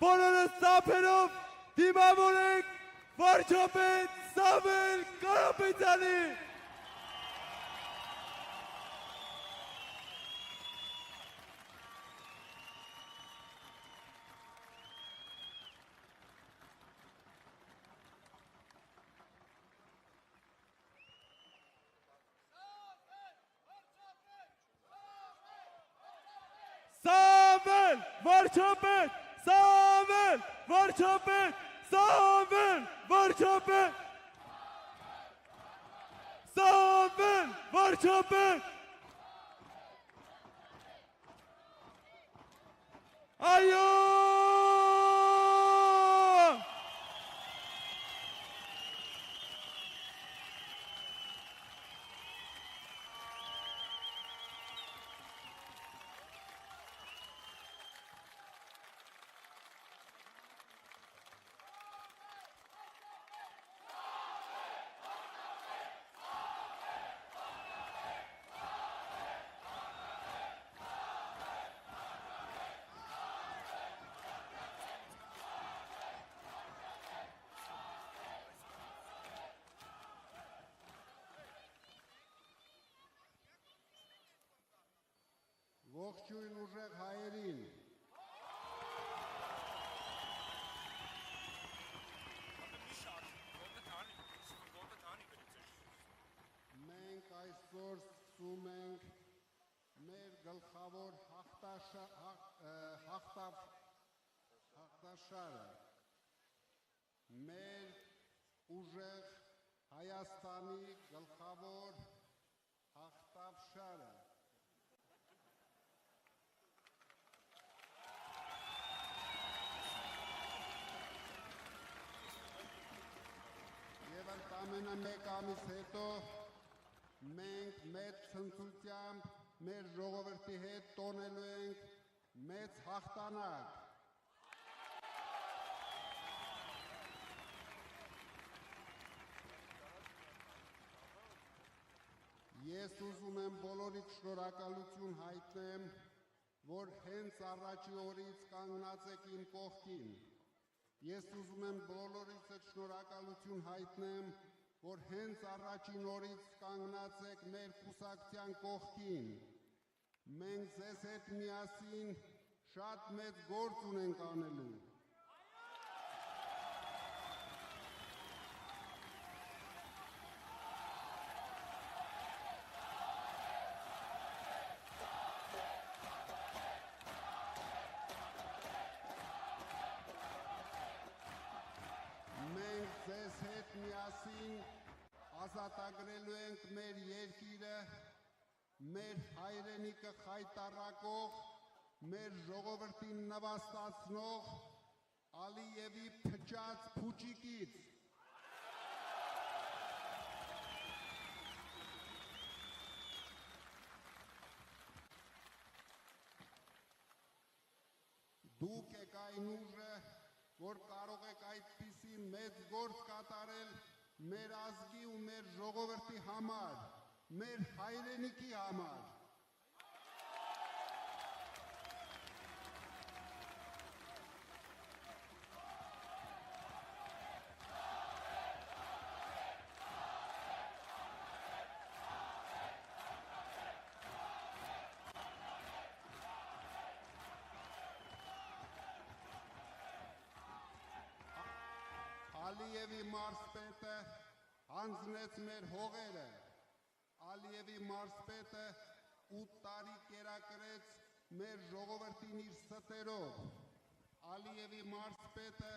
բոլորը սափերով դիմավորենք վարչապետ Սամվել Կարապետյանին։ Սամվել վարչապետ, Սամվել վարչապետ, Սամվել վարչապետ, Սամվել վարչապետ, այո, Ողջույն ուժեղ հայերին։ Մենք այսօր սկսում ենք մեր գլխավոր հաղթաշարը, մեր ուժեղ Հայաստանի գլխավոր հաղթաշարը։ Եվ ընդամենը մեկ ամիս հետո մենք մեծ ցնծությամբ մեր ժողովրդի հետ տոնելու ենք մեծ հաղթանակ։ Ես ուզում եմ բոլորիդ շնորհակալություն հայտնեմ, որ հենց առաջի օրից կանգնած եք իմ կողքին։ Ես ուզում եմ բոլորիդ շնորհակալություն հայտնեմ, որ հենց առաջին օրից կանգնած եք մեր կուսակցության կողքին։ Մենք ձեզ հետ միասին շատ մեծ գործ ունենք անելու։ Մենք ձեզ հետ միասին ազատագրելու ենք մեր երկիրը, մեր հայրենիքը խայտառակող, մեր ժողովրդին նվաստացնող Ալիևի փչած փուչիկից։ Դուք եք այն ուժը, որ կարող եք այդպիսի մեծ գործ կատարել մեր ազգի ու մեր ժողովրդի համար, մեր հայրենիքի համար։ Ալիևի մարզպետը հանձնեց մեր հողերը, Ալիևի մարզպետը 8 տարի կերակրեց մեր ժողովրդին իր ստերով, Ալիևի մարզպետը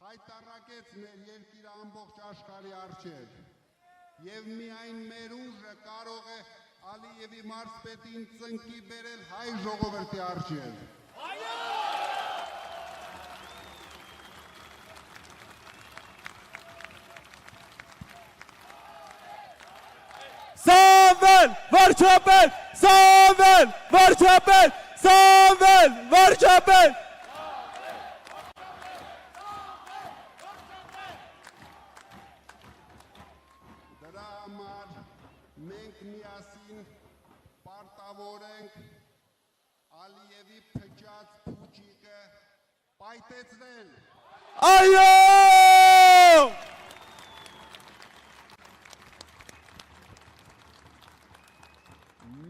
խայտառակեց մեր երկիրը ամբողջ աշխարհի առջև, եւ միայն մեր ուժը կարող է Ալիևի մարզպետին ծնկի բերել հայ ժողովրդի առջև։ Սամվել վարչապետ, Սամվել վարչապետ, Սամվել վարչապետ, դրա համար մենք միասին պարտավոր ենք Ալիևի փչած փուչիկը պայթեցնել, Այո!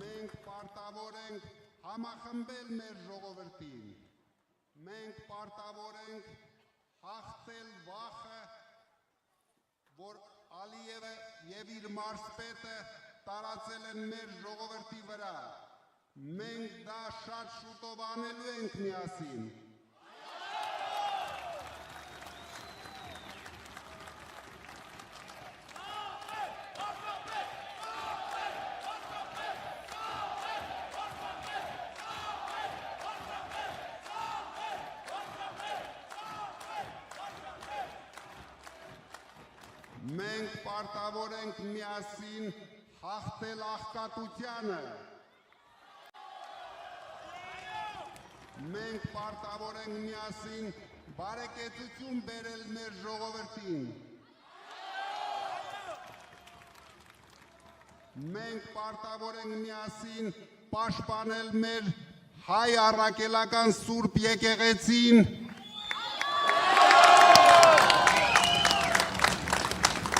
մենք պարտավոր ենք համախմբել մեր ժողովրդին, մենք պարտավոր ենք հաղթել վախը, որ Ալիևը և իր մարզպետը տարածել են մեր ժողովրդի վրա, մենք դա շատ շուտով անելու ենք միասին, մենք պարտավոր ենք միասին հաղթել աղքատությանը, մենք պարտավոր ենք միասին բարեկեցություն բերել մեր ժողովրդին, մենք պարտավոր ենք միասին պաշտպանել մեր հայ առաքելական Սուրբ եկեղեցին,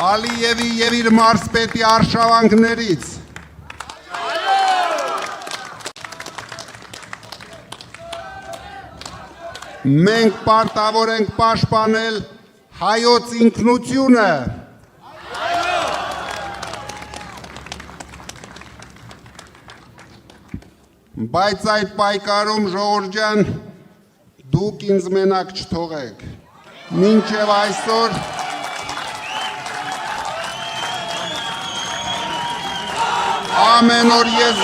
Ալիևի և իր մարզպետի արշավանքներից, մենք պարտավոր ենք պաշտպանել հայոց ինքնությունը, բայց այդ պայքարում ժողովուրդ ջան, դուք ինձ մենակ չթողեք, մինչև այսօր ամեն օր ես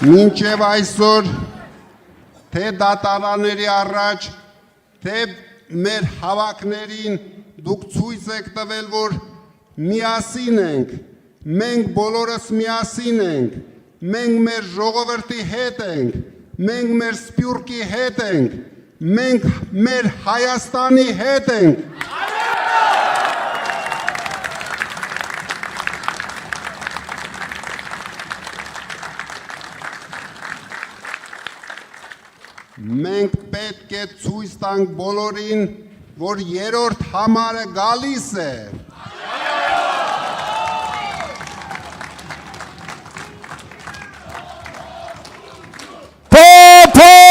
մինչև այսօր թե դատարանների առաջ, թե մեր հավաքներին դուք ցույց եք տվել, որ միասին ենք, մենք բոլորս միասին ենք, մենք մեր ժողովրդի հետ ենք, մենք մեր սփյուռքի հետ ենք, մենք մեր Հայաստանի հետ ենք, մենք պետք է ցույց տանք բոլորին, որ երրորդ համարը գալիս է։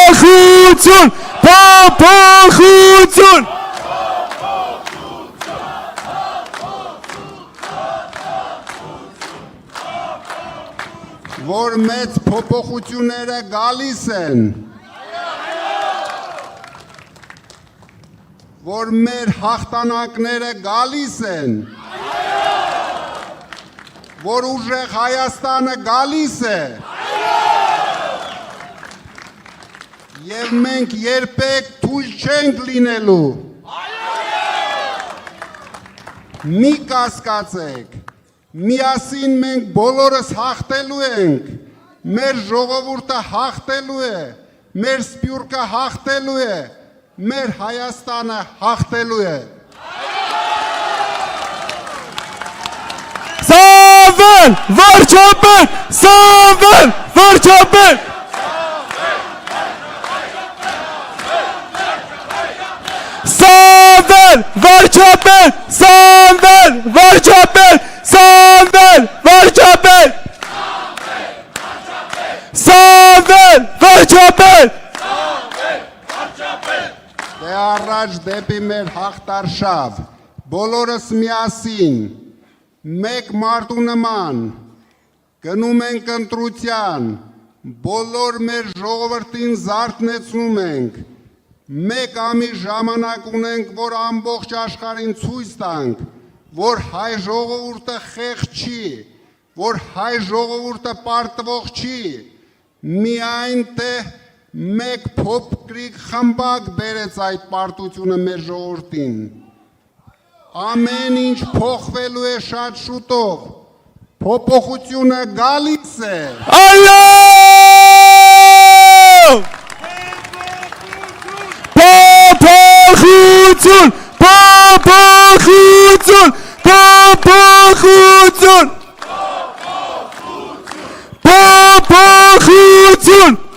Փոփոխություն, փոփոխություն։ Որ մեծ փոփոխությունները գալիս են, որ մեր հաղթանակները գալիս են, որ ուժեղ Հայաստանը գալիս է, և մենք երբեք թույլ չենք լինելու, մի կասկածեք, միասին մենք բոլորս հաղթելու ենք, մեր ժողովուրդը հաղթելու է, մեր սփյուռքը հաղթելու է, մեր Հայաստանը հաղթելու է։ Սամվել, վարչապետ, Սամվել, վարչապետ։ Սամվել, վարչապետ, Սամվել, վարչապետ, Սամվել, վարչապետ, Սամվել, վարչապետ։ Դե առաջ դեպի մեր հաղթարշավ, բոլորս միասին, մեկ մարդու նման, գնում ենք ընտրության, բոլոր մեր ժողովրդին զարթնեցնում ենք, մեկ ամիս ժամանակ ունենք, որ ամբողջ աշխարհին ցույց տանք, որ հայ ժողովուրդը խեղճ չի, որ հայ ժողովուրդը պարտվող չի, միայն թե մեկ փոքրիկ խմբակ բերեց այդ պարտությունը մեր ժողովրդին։ Ամեն ինչ փոխվելու է շատ շուտով, փոփոխությունը գալիս է։ Այո! Փոփոխություն! Շարունակություն